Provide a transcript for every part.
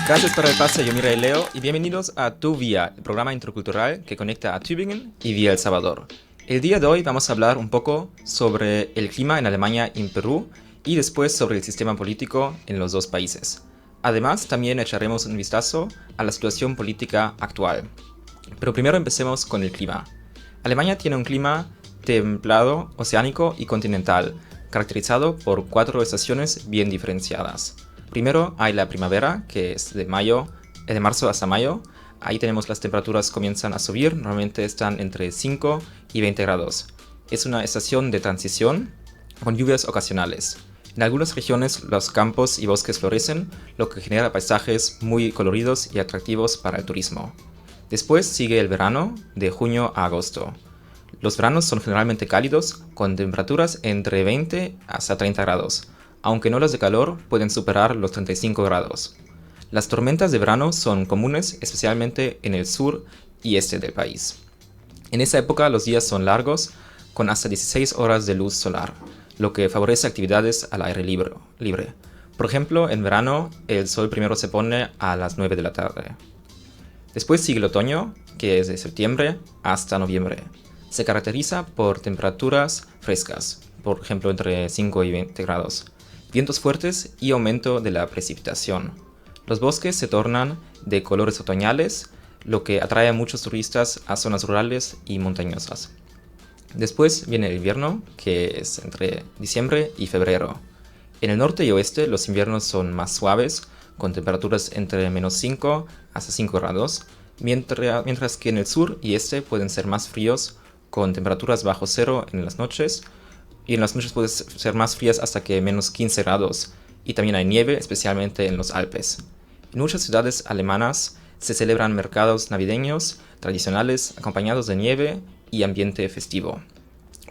Gracias por el pase, yo Mira y Leo, y bienvenidos a Tu Vía, el programa intercultural que conecta a Tübingen y Vía El Salvador. El día de hoy vamos a hablar un poco sobre el clima en Alemania y en Perú, y después sobre el sistema político en los dos países. Además, también echaremos un vistazo a la situación política actual. Pero primero empecemos con el clima. Alemania tiene un clima templado, oceánico y continental, caracterizado por 4 estaciones bien diferenciadas. Primero hay la primavera, que es de marzo hasta mayo. Ahí tenemos las temperaturas comienzan a subir, normalmente están entre 5 y 20 grados. Es una estación de transición con lluvias ocasionales. En algunas regiones los campos y bosques florecen, lo que genera paisajes muy coloridos y atractivos para el turismo. Después sigue el verano, de junio a agosto. Los veranos son generalmente cálidos, con temperaturas entre 20 hasta 30 grados, aunque en olas de calor pueden superar los 35 grados. Las tormentas de verano son comunes, especialmente en el sur y este del país. En esa época los días son largos, con hasta 16 horas de luz solar, lo que favorece actividades al aire libre. Por ejemplo, en verano el sol primero se pone a las 9 de la tarde. Después sigue el otoño, que es de septiembre hasta noviembre. Se caracteriza por temperaturas frescas, por ejemplo entre 5 y 20 grados, vientos fuertes y aumento de la precipitación. Los bosques se tornan de colores otoñales, lo que atrae a muchos turistas a zonas rurales y montañosas. Después viene el invierno, que es entre diciembre y febrero. En el norte y oeste los inviernos son más suaves, con temperaturas entre menos 5 hasta 5 grados, mientras que en el sur y este pueden ser más fríos, con temperaturas bajo cero en las noches, y en las noches pueden ser más frías hasta que menos 15 grados, y también hay nieve, especialmente en los Alpes. En muchas ciudades alemanas se celebran mercados navideños tradicionales acompañados de nieve y ambiente festivo.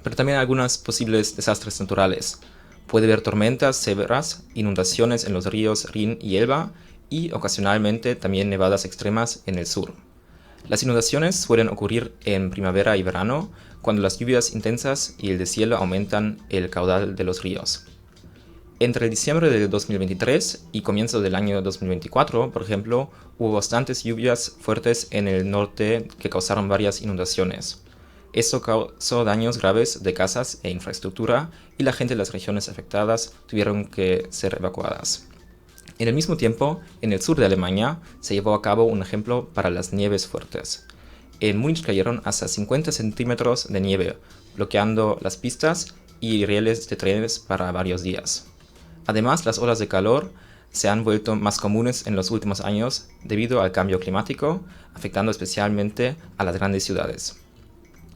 Pero también hay algunos posibles desastres naturales. Puede haber tormentas severas, inundaciones en los ríos Rin y Elba, y ocasionalmente también nevadas extremas en el sur. Las inundaciones suelen ocurrir en primavera y verano, cuando las lluvias intensas y el deshielo aumentan el caudal de los ríos. Entre diciembre de 2023 y comienzo del año 2024, por ejemplo, hubo bastantes lluvias fuertes en el norte que causaron varias inundaciones. Esto causó daños graves de casas e infraestructura, y la gente de las regiones afectadas tuvieron que ser evacuadas. En el mismo tiempo, en el sur de Alemania se llevó a cabo un ejemplo para las nieves fuertes. En Múnich cayeron hasta 50 centímetros de nieve, bloqueando las pistas y rieles de trenes para varios días. Además, las olas de calor se han vuelto más comunes en los últimos años debido al cambio climático, afectando especialmente a las grandes ciudades.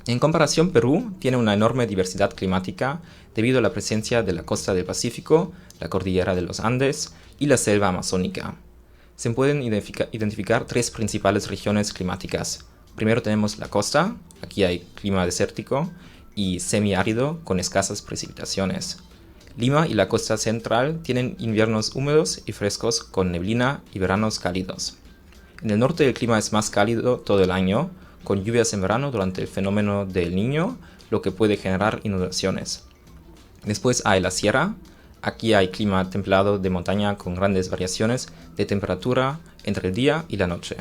En comparación, Perú tiene una enorme diversidad climática debido a la presencia de la costa del Pacífico, la cordillera de los Andes y la selva amazónica. Se pueden identificar 3 principales regiones climáticas. Primero tenemos la costa, aquí hay clima desértico y semiárido con escasas precipitaciones. Lima y la costa central tienen inviernos húmedos y frescos con neblina y veranos cálidos. En el norte el clima es más cálido todo el año, con lluvias en verano durante el fenómeno del Niño, lo que puede generar inundaciones. Después hay la sierra. Aquí hay clima templado de montaña con grandes variaciones de temperatura entre el día y la noche.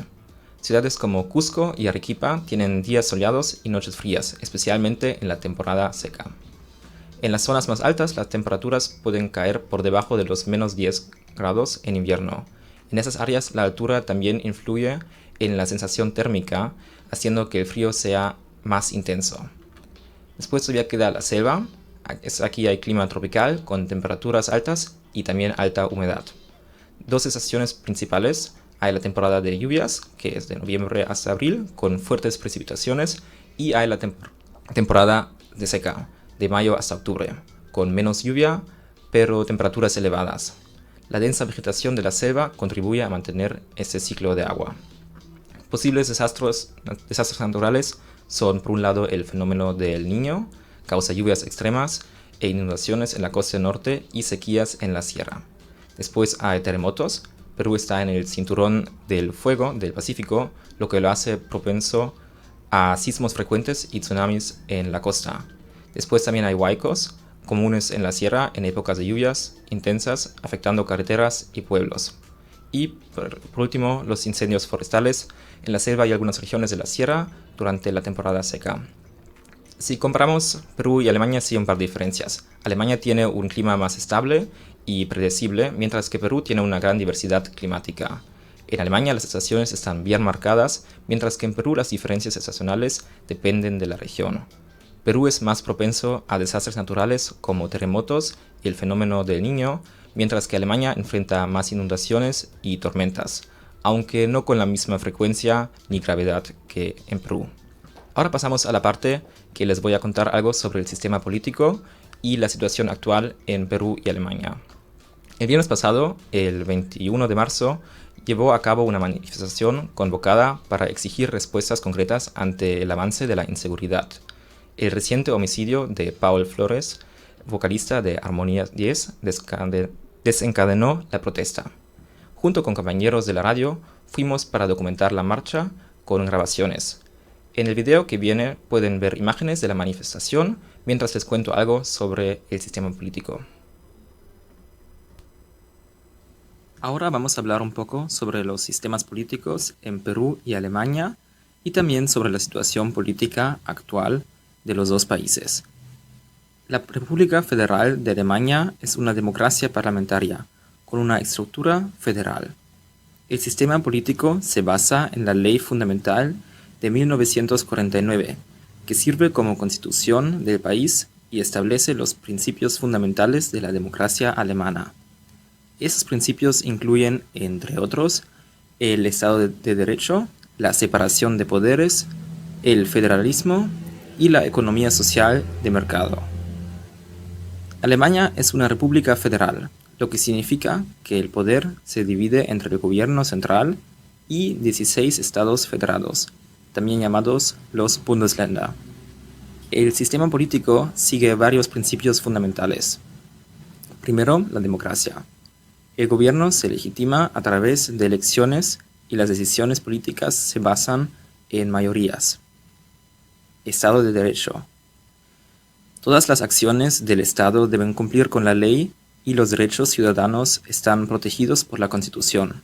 Ciudades como Cusco y Arequipa tienen días soleados y noches frías, especialmente en la temporada seca. En las zonas más altas las temperaturas pueden caer por debajo de los menos 10 grados en invierno. En esas áreas la altura también influye en la sensación térmica, haciendo que el frío sea más intenso. Después todavía queda la selva. Aquí hay clima tropical con temperaturas altas y también alta humedad. 2 estaciones principales. Hay la temporada de lluvias, que es de noviembre hasta abril, con fuertes precipitaciones, y hay la temporada de seca, de mayo hasta octubre, con menos lluvia, pero temperaturas elevadas. La densa vegetación de la selva contribuye a mantener este ciclo de agua. Posibles desastres naturales son, por un lado, el fenómeno del Niño, causa lluvias extremas e inundaciones en la costa norte y sequías en la sierra. Después hay terremotos. Perú está en el cinturón del fuego del Pacífico, lo que lo hace propenso a sismos frecuentes y tsunamis en la costa. Después también hay huaicos, comunes en la sierra en épocas de lluvias intensas, afectando carreteras y pueblos. Y por último, los incendios forestales en la selva y algunas regiones de la sierra durante la temporada seca. Si comparamos Perú y Alemania, sí hay un par de diferencias. Alemania tiene un clima más estable y predecible, mientras que Perú tiene una gran diversidad climática. En Alemania las estaciones están bien marcadas, mientras que en Perú las diferencias estacionales dependen de la región. Perú es más propenso a desastres naturales como terremotos y el fenómeno del Niño, mientras que Alemania enfrenta más inundaciones y tormentas, aunque no con la misma frecuencia ni gravedad que en Perú. Ahora pasamos a la parte que les voy a contar algo sobre el sistema político y la situación actual en Perú y Alemania. El viernes pasado, el 21 de marzo, llevó a cabo una manifestación convocada para exigir respuestas concretas ante el avance de la inseguridad. El reciente homicidio de Paul Flores, vocalista de Armonía 10, desencadenó la protesta. Junto con compañeros de la radio, fuimos para documentar la marcha con grabaciones. En el video que viene pueden ver imágenes de la manifestación mientras les cuento algo sobre el sistema político. Ahora vamos a hablar un poco sobre los sistemas políticos en Perú y Alemania y también sobre la situación política actual de los dos países. La República Federal de Alemania es una democracia parlamentaria con una estructura federal. El sistema político se basa en la Ley Fundamental de 1949, que sirve como constitución del país y establece los principios fundamentales de la democracia alemana. Esos principios incluyen, entre otros, el Estado de Derecho, la separación de poderes, el federalismo y la economía social de mercado. Alemania es una república federal, lo que significa que el poder se divide entre el gobierno central y 16 estados federados, también llamados los Bundesländer. El sistema político sigue varios principios fundamentales. Primero, la democracia. El gobierno se legitima a través de elecciones y las decisiones políticas se basan en mayorías. Estado de Derecho. Todas las acciones del Estado deben cumplir con la ley y los derechos ciudadanos están protegidos por la Constitución.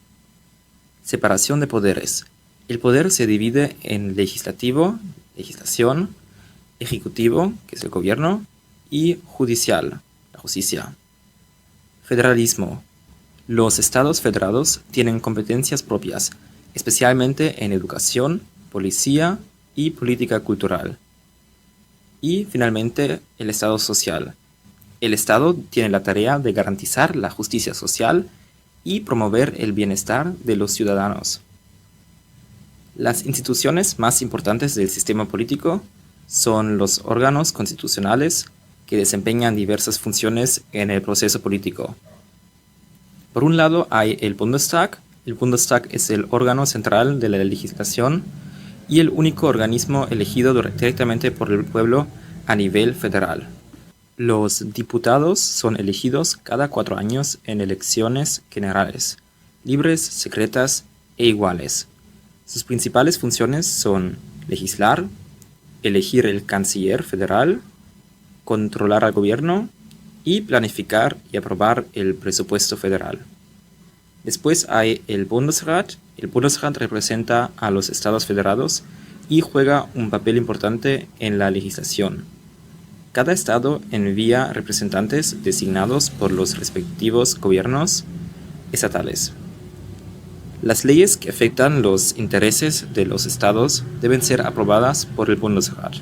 Separación de poderes. El poder se divide en legislativo, legislación, ejecutivo, que es el gobierno, y judicial, la justicia. Federalismo. Los estados federados tienen competencias propias, especialmente en educación, policía y política cultural. Y finalmente, el Estado social. El Estado tiene la tarea de garantizar la justicia social y promover el bienestar de los ciudadanos. Las instituciones más importantes del sistema político son los órganos constitucionales que desempeñan diversas funciones en el proceso político. Por un lado hay el Bundestag. El Bundestag es el órgano central de la legislación y el único organismo elegido directamente por el pueblo a nivel federal. Los diputados son elegidos cada 4 años en elecciones generales, libres, secretas e iguales. Sus principales funciones son legislar, elegir el canciller federal, controlar al gobierno y planificar y aprobar el presupuesto federal. Después hay el Bundesrat. El Bundesrat representa a los estados federados y juega un papel importante en la legislación. Cada estado envía representantes designados por los respectivos gobiernos estatales. Las leyes que afectan los intereses de los estados deben ser aprobadas por el Bundesrat.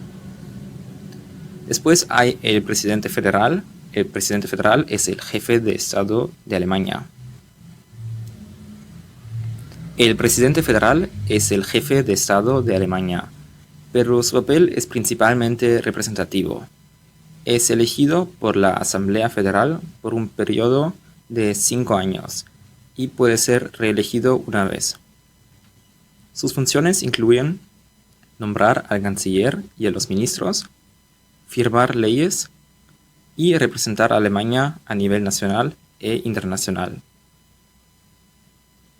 Después hay el presidente federal. El presidente federal es el jefe de Estado de Alemania. El presidente federal es el jefe de Estado de Alemania, pero su papel es principalmente representativo. Es elegido por la Asamblea Federal por un periodo de 5 años y puede ser reelegido una vez. Sus funciones incluyen nombrar al canciller y a los ministros, firmar leyes y representar a Alemania a nivel nacional e internacional.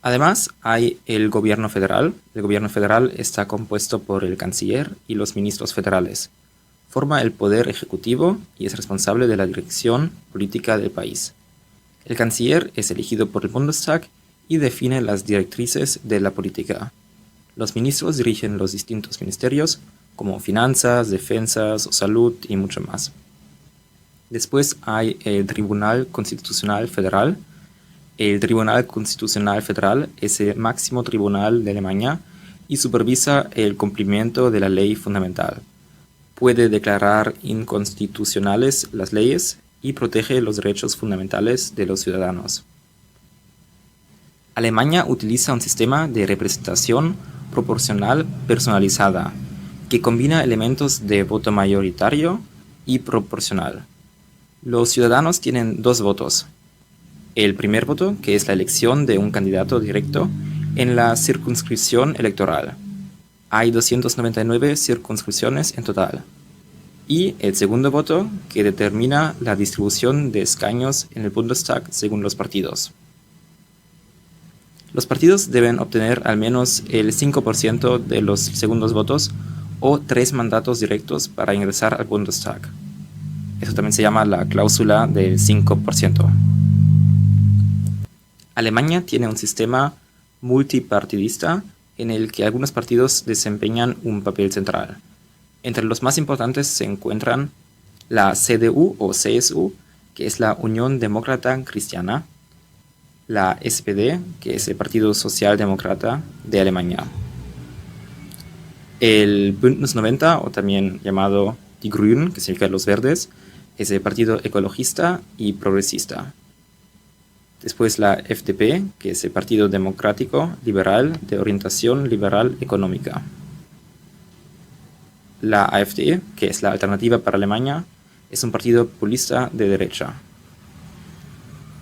Además, hay el gobierno federal. El gobierno federal está compuesto por el canciller y los ministros federales. Forma el poder ejecutivo y es responsable de la dirección política del país. El canciller es elegido por el Bundestag y define las directrices de la política. Los ministros dirigen los distintos ministerios, como finanzas, defensas, salud y mucho más. Después hay el Tribunal Constitucional Federal. El Tribunal Constitucional Federal es el máximo tribunal de Alemania y supervisa el cumplimiento de la ley fundamental. Puede declarar inconstitucionales las leyes y protege los derechos fundamentales de los ciudadanos. Alemania utiliza un sistema de representación proporcional personalizada que combina elementos de voto mayoritario y proporcional. Los ciudadanos tienen dos votos. El primer voto, que es la elección de un candidato directo en la circunscripción electoral. Hay 299 circunscripciones en total. Y el segundo voto, que determina la distribución de escaños en el Bundestag según los partidos. Los partidos deben obtener al menos el 5% de los segundos votos o 3 mandatos directos para ingresar al Bundestag. Eso también se llama la cláusula del 5%. Alemania tiene un sistema multipartidista en el que algunos partidos desempeñan un papel central. Entre los más importantes se encuentran la CDU o CSU, que es la Unión Demócrata Cristiana, la SPD, que es el Partido Socialdemócrata de Alemania, el Bündnis 90, o también llamado Die Grünen, que significa los verdes, es el partido ecologista y progresista. Después la FDP, que es el Partido Democrático Liberal de orientación liberal económica. La AfD, que es la Alternativa para Alemania, es un partido populista de derecha.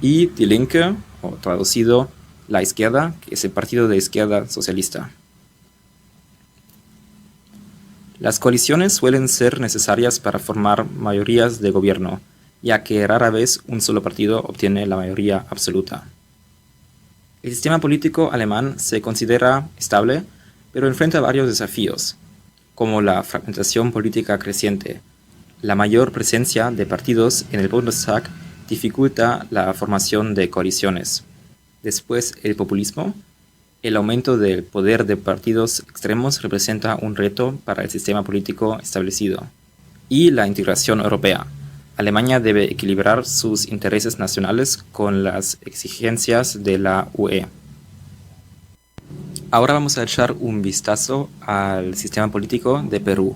Y Die Linke, o traducido la izquierda, que es el partido de izquierda socialista. Las coaliciones suelen ser necesarias para formar mayorías de gobierno, ya que rara vez un solo partido obtiene la mayoría absoluta. El sistema político alemán se considera estable, pero enfrenta varios desafíos, como la fragmentación política creciente. La mayor presencia de partidos en el Bundestag dificulta la formación de coaliciones. Después, el populismo. El aumento del poder de partidos extremos representa un reto para el sistema político establecido. Y la integración europea. Alemania debe equilibrar sus intereses nacionales con las exigencias de la UE. Ahora vamos a echar un vistazo al sistema político de Perú.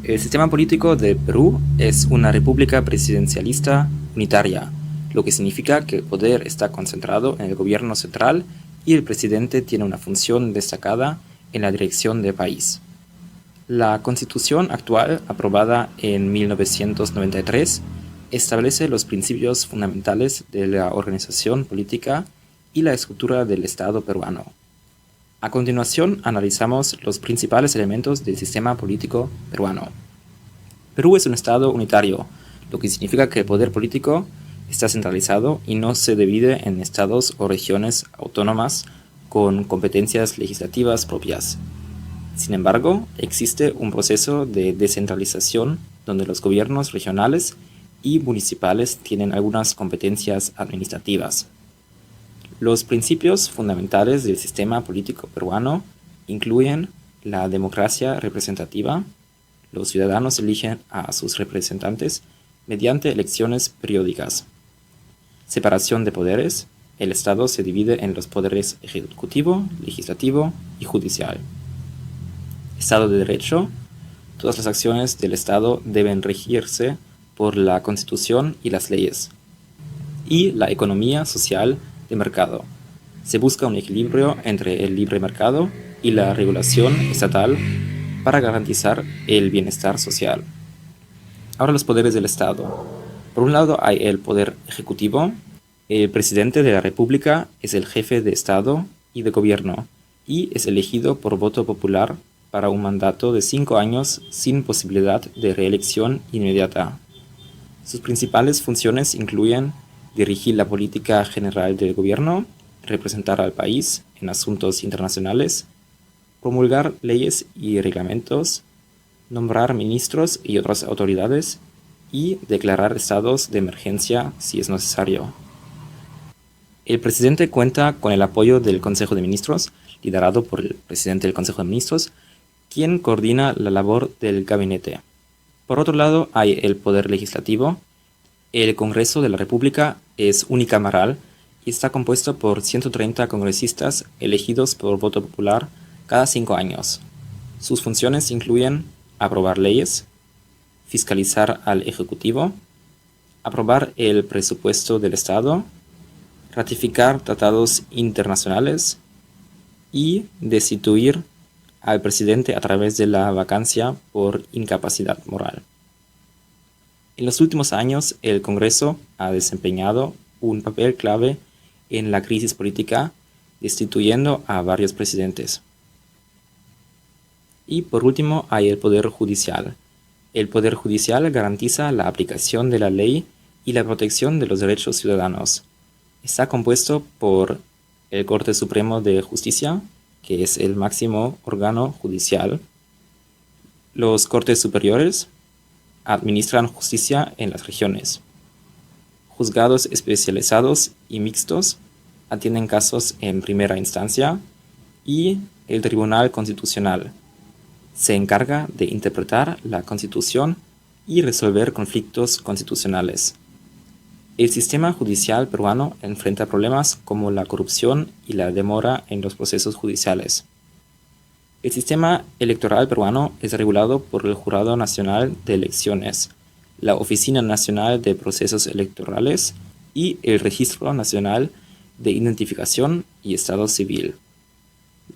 El sistema político de Perú es una república presidencialista unitaria, lo que significa que el poder está concentrado en el gobierno central y el presidente tiene una función destacada en la dirección del país. La Constitución actual, aprobada en 1993, establece los principios fundamentales de la organización política y la estructura del Estado peruano. A continuación, analizamos los principales elementos del sistema político peruano. Perú es un Estado unitario, lo que significa que el poder político está centralizado y no se divide en estados o regiones autónomas con competencias legislativas propias. Sin embargo, existe un proceso de descentralización donde los gobiernos regionales y municipales tienen algunas competencias administrativas. Los principios fundamentales del sistema político peruano incluyen la democracia representativa. Los ciudadanos eligen a sus representantes mediante elecciones periódicas. Separación de poderes. El Estado se divide en los poderes ejecutivo, legislativo y judicial. Estado de Derecho. Todas las acciones del Estado deben regirse por la Constitución y las leyes. Y la economía social de mercado. Se busca un equilibrio entre el libre mercado y la regulación estatal para garantizar el bienestar social. Ahora los poderes del Estado. Por un lado hay el poder ejecutivo. El presidente de la República es el jefe de Estado y de gobierno y es elegido por voto popular para un mandato de 5 años sin posibilidad de reelección inmediata. Sus principales funciones incluyen dirigir la política general del gobierno, representar al país en asuntos internacionales, promulgar leyes y reglamentos, nombrar ministros y otras autoridades y declarar estados de emergencia si es necesario. El presidente cuenta con el apoyo del Consejo de Ministros, liderado por el presidente del Consejo de Ministros, quien coordina la labor del gabinete. Por otro lado, hay el Poder Legislativo. El Congreso de la República es unicameral y está compuesto por 130 congresistas elegidos por voto popular cada 5 años. Sus funciones incluyen aprobar leyes, fiscalizar al Ejecutivo, aprobar el presupuesto del Estado, ratificar tratados internacionales y destituir al presidente a través de la vacancia por incapacidad moral. En los últimos años, el Congreso ha desempeñado un papel clave en la crisis política, destituyendo a varios presidentes. Y por último, hay el Poder Judicial. El Poder Judicial garantiza la aplicación de la ley y la protección de los derechos ciudadanos. Está compuesto por el Corte Supremo de Justicia, que es el máximo órgano judicial. Los Cortes Superiores administran justicia en las regiones. Juzgados especializados y mixtos atienden casos en primera instancia. Y el Tribunal Constitucional se encarga de interpretar la Constitución y resolver conflictos constitucionales. El sistema judicial peruano enfrenta problemas como la corrupción y la demora en los procesos judiciales. El sistema electoral peruano es regulado por el Jurado Nacional de Elecciones, la Oficina Nacional de Procesos Electorales y el Registro Nacional de Identificación y Estado Civil.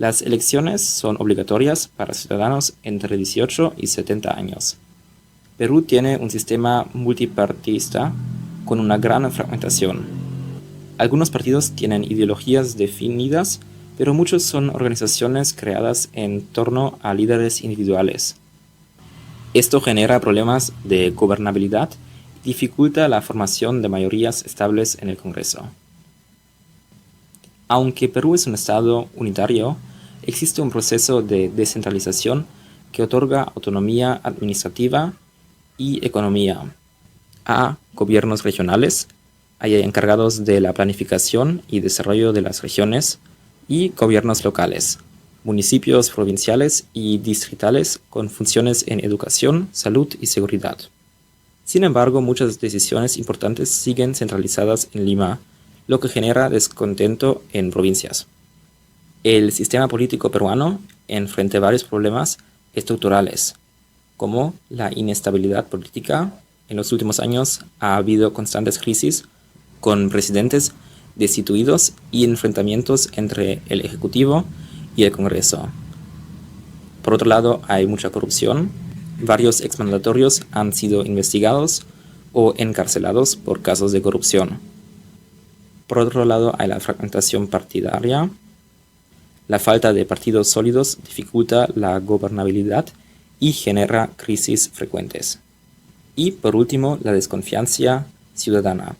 Las elecciones son obligatorias para ciudadanos entre 18 y 70 años. Perú tiene un sistema multipartidista con una gran fragmentación. Algunos partidos tienen ideologías definidas, pero muchos son organizaciones creadas en torno a líderes individuales. Esto genera problemas de gobernabilidad y dificulta la formación de mayorías estables en el Congreso. Aunque Perú es un estado unitario, existe un proceso de descentralización que otorga autonomía administrativa y economía a gobiernos regionales, hay encargados de la planificación y desarrollo de las regiones, y gobiernos locales, municipios provinciales y distritales con funciones en educación, salud y seguridad. Sin embargo, muchas decisiones importantes siguen centralizadas en Lima, lo que genera descontento en provincias. El sistema político peruano enfrenta varios problemas estructurales, como la inestabilidad política. En los últimos años ha habido constantes crisis con presidentes destituidos y enfrentamientos entre el Ejecutivo y el Congreso. Por otro lado, hay mucha corrupción. Varios exmandatorios han sido investigados o encarcelados por casos de corrupción. Por otro lado, hay la fragmentación partidaria. La falta de partidos sólidos dificulta la gobernabilidad y genera crisis frecuentes. Y por último, la desconfianza ciudadana.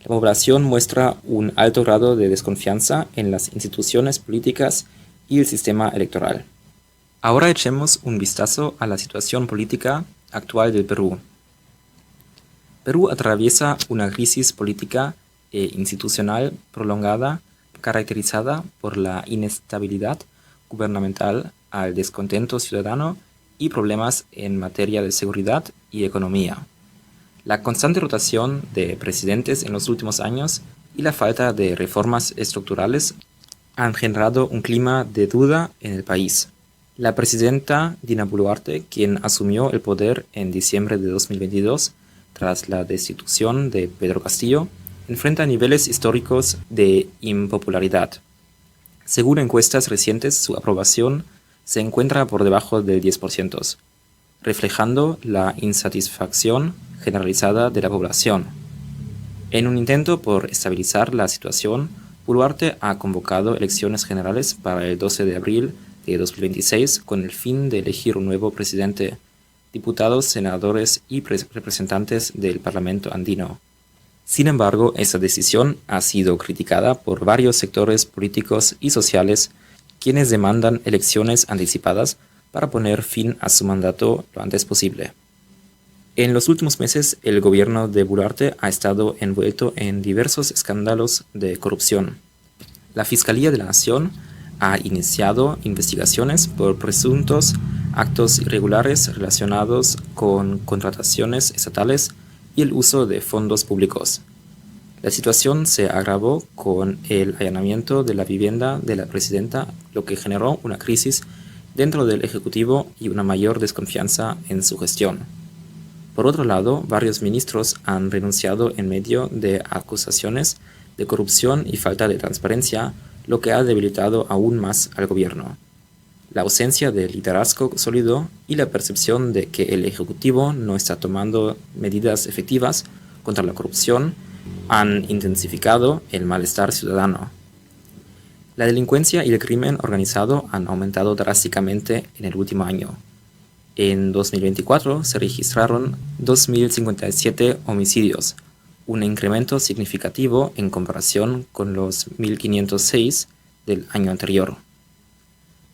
La población muestra un alto grado de desconfianza en las instituciones políticas y el sistema electoral. Ahora echemos un vistazo a la situación política actual del Perú. Perú atraviesa una crisis política e institucional prolongada, caracterizada por la inestabilidad gubernamental, al descontento ciudadano y problemas en materia de seguridad y economía. La constante rotación de presidentes en los últimos años y la falta de reformas estructurales han generado un clima de duda en el país. La presidenta Dina Boluarte, quien asumió el poder en diciembre de 2022 tras la destitución de Pedro Castillo, enfrenta niveles históricos de impopularidad. Según encuestas recientes, su aprobación se encuentra por debajo del 10%, reflejando la insatisfacción generalizada de la población. En un intento por estabilizar la situación, Boluarte ha convocado elecciones generales para el 12 de abril de 2026 con el fin de elegir un nuevo presidente, diputados, senadores y representantes del Parlamento andino. Sin embargo, esta decisión ha sido criticada por varios sectores políticos y sociales, quienes demandan elecciones anticipadas para poner fin a su mandato lo antes posible. En los últimos meses, el gobierno de Boluarte ha estado envuelto en diversos escándalos de corrupción. La Fiscalía de la Nación ha iniciado investigaciones por presuntos actos irregulares relacionados con contrataciones estatales y el uso de fondos públicos. La situación se agravó con el allanamiento de la vivienda de la presidenta, lo que generó una crisis dentro del Ejecutivo y una mayor desconfianza en su gestión. Por otro lado, varios ministros han renunciado en medio de acusaciones de corrupción y falta de transparencia, lo que ha debilitado aún más al gobierno. La ausencia de liderazgo sólido y la percepción de que el Ejecutivo no está tomando medidas efectivas contra la corrupción han intensificado el malestar ciudadano. La delincuencia y el crimen organizado han aumentado drásticamente en el último año. En 2024 se registraron 2.057 homicidios, un incremento significativo en comparación con los 1.506 del año anterior.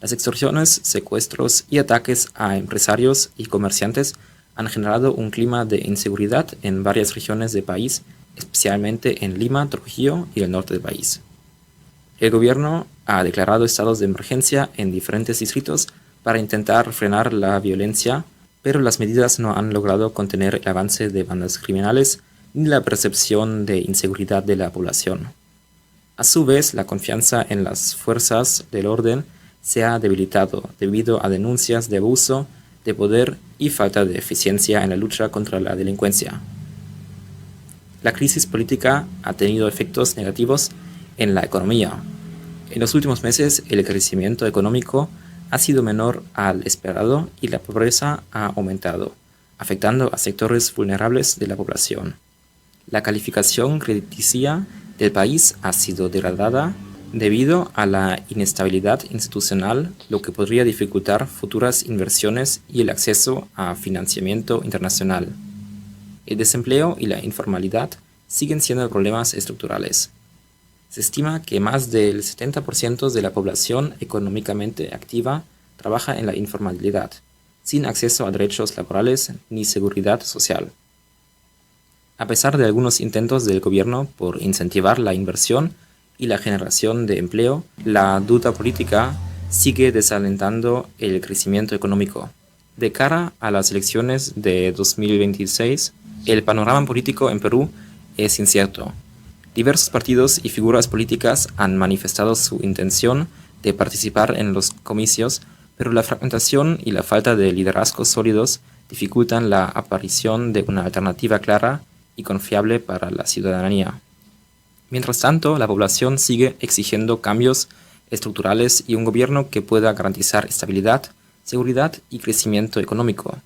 Las extorsiones, secuestros y ataques a empresarios y comerciantes han generado un clima de inseguridad en varias regiones del país, especialmente en Lima, Trujillo y el norte del país. El gobierno ha declarado estados de emergencia en diferentes distritos para intentar frenar la violencia, pero las medidas no han logrado contener el avance de bandas criminales ni la percepción de inseguridad de la población. A su vez, la confianza en las fuerzas del orden se ha debilitado debido a denuncias de abuso de poder y falta de eficiencia en la lucha contra la delincuencia. La crisis política ha tenido efectos negativos en la economía. En los últimos meses, el crecimiento económico ha sido menor al esperado y la pobreza ha aumentado, afectando a sectores vulnerables de la población. La calificación crediticia del país ha sido degradada debido a la inestabilidad institucional, lo que podría dificultar futuras inversiones y el acceso a financiamiento internacional. El desempleo y la informalidad siguen siendo problemas estructurales. Se estima que más del 70% de la población económicamente activa trabaja en la informalidad, sin acceso a derechos laborales ni seguridad social. A pesar de algunos intentos del gobierno por incentivar la inversión y la generación de empleo, la duda política sigue desalentando el crecimiento económico. De cara a las elecciones de 2026, el panorama político en Perú es incierto. Diversos partidos y figuras políticas han manifestado su intención de participar en los comicios, pero la fragmentación y la falta de liderazgos sólidos dificultan la aparición de una alternativa clara y confiable para la ciudadanía. Mientras tanto, la población sigue exigiendo cambios estructurales y un gobierno que pueda garantizar estabilidad, seguridad y crecimiento económico.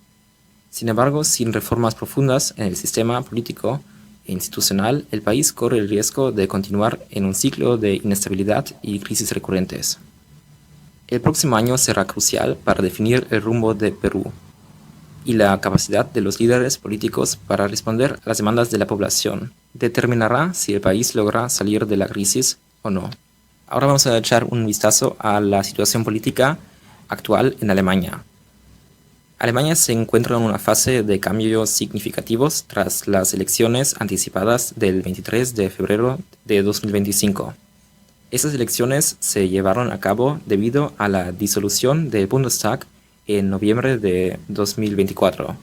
Sin embargo, sin reformas profundas en el sistema político e institucional, el país corre el riesgo de continuar en un ciclo de inestabilidad y crisis recurrentes. El próximo año será crucial para definir el rumbo de Perú y la capacidad de los líderes políticos para responder a las demandas de la población determinará si el país logra salir de la crisis o no. Ahora vamos a echar un vistazo a la situación política actual en Alemania. Alemania se encuentra en una fase de cambios significativos tras las elecciones anticipadas del 23 de febrero de 2025. Estas elecciones se llevaron a cabo debido a la disolución del Bundestag en noviembre de 2024.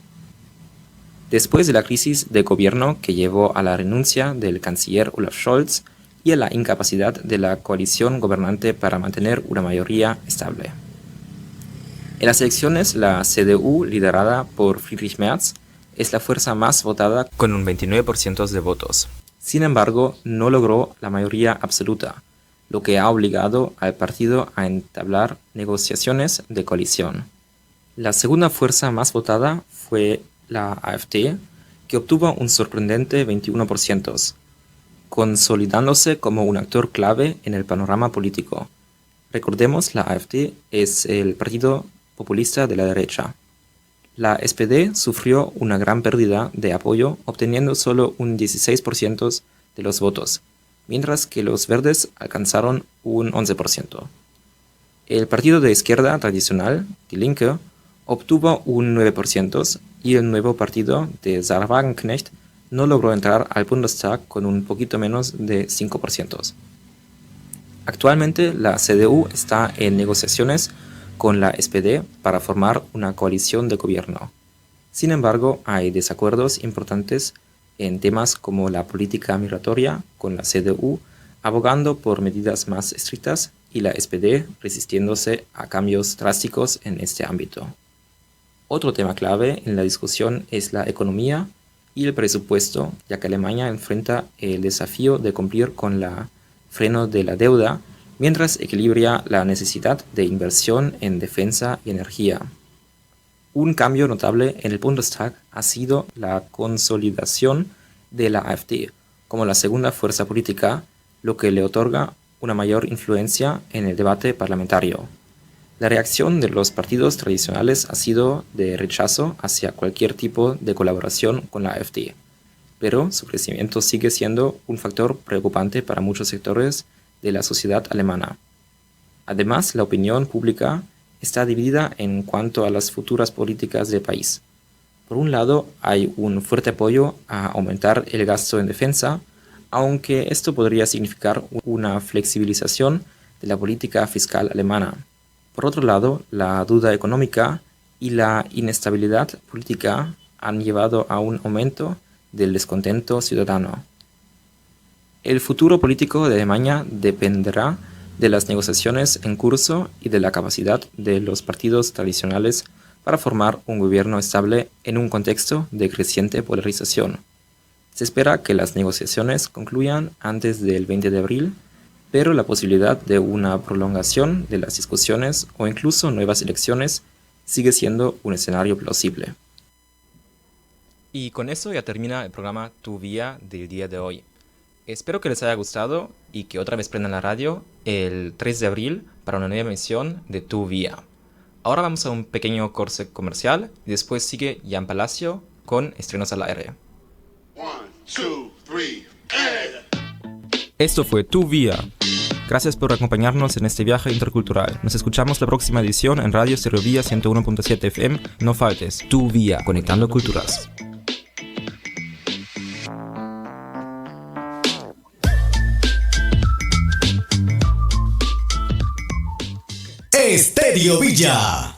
Después de la crisis de gobierno que llevó a la renuncia del canciller Olaf Scholz y a la incapacidad de la coalición gobernante para mantener una mayoría estable. En las elecciones, la CDU, liderada por Friedrich Merz, es la fuerza más votada con un 29% de votos. Sin embargo, no logró la mayoría absoluta, lo que ha obligado al partido a entablar negociaciones de coalición. La segunda fuerza más votada fue la AfD, que obtuvo un sorprendente 21%, consolidándose como un actor clave en el panorama político. Recordemos, la AfD es el partido populista de la derecha. La SPD sufrió una gran pérdida de apoyo, obteniendo solo un 16% de los votos, mientras que los verdes alcanzaron un 11%. El partido de izquierda tradicional, Die Linke, obtuvo un 9% y el nuevo partido de Sarah Wagenknecht no logró entrar al Bundestag con un poquito menos de 5%. Actualmente la CDU está en negociaciones con la SPD para formar una coalición de gobierno. Sin embargo, hay desacuerdos importantes en temas como la política migratoria, con la CDU abogando por medidas más estrictas y la SPD resistiéndose a cambios drásticos en este ámbito. Otro tema clave en la discusión es la economía y el presupuesto, ya que Alemania enfrenta el desafío de cumplir con el freno de la deuda mientras equilibra la necesidad de inversión en defensa y energía. Un cambio notable en el Bundestag ha sido la consolidación de la AfD como la segunda fuerza política, lo que le otorga una mayor influencia en el debate parlamentario. La reacción de los partidos tradicionales ha sido de rechazo hacia cualquier tipo de colaboración con la AfD, pero su crecimiento sigue siendo un factor preocupante para muchos sectores de la sociedad alemana. Además, la opinión pública está dividida en cuanto a las futuras políticas del país. Por un lado, hay un fuerte apoyo a aumentar el gasto en defensa, aunque esto podría significar una flexibilización de la política fiscal alemana. Por otro lado, la duda económica y la inestabilidad política han llevado a un aumento del descontento ciudadano. El futuro político de Alemania dependerá de las negociaciones en curso y de la capacidad de los partidos tradicionales para formar un gobierno estable en un contexto de creciente polarización. Se espera que las negociaciones concluyan antes del 20 de abril, pero la posibilidad de una prolongación de las discusiones o incluso nuevas elecciones sigue siendo un escenario plausible. Y con eso ya termina el programa Tu Vía del día de hoy. Espero que les haya gustado y que otra vez prendan la radio el 3 de abril para una nueva emisión de Tu Vía. Ahora vamos a un pequeño corte comercial y después sigue Jan Palacio con Estrenos al Aire. 1, 2, 3, ¡eh! Esto fue Tu Vía. Gracias por acompañarnos en este viaje intercultural. Nos escuchamos la próxima edición en Radio Serovía 101.7 FM. No faltes. Tu Vía, conectando culturas. Estéreo Villa.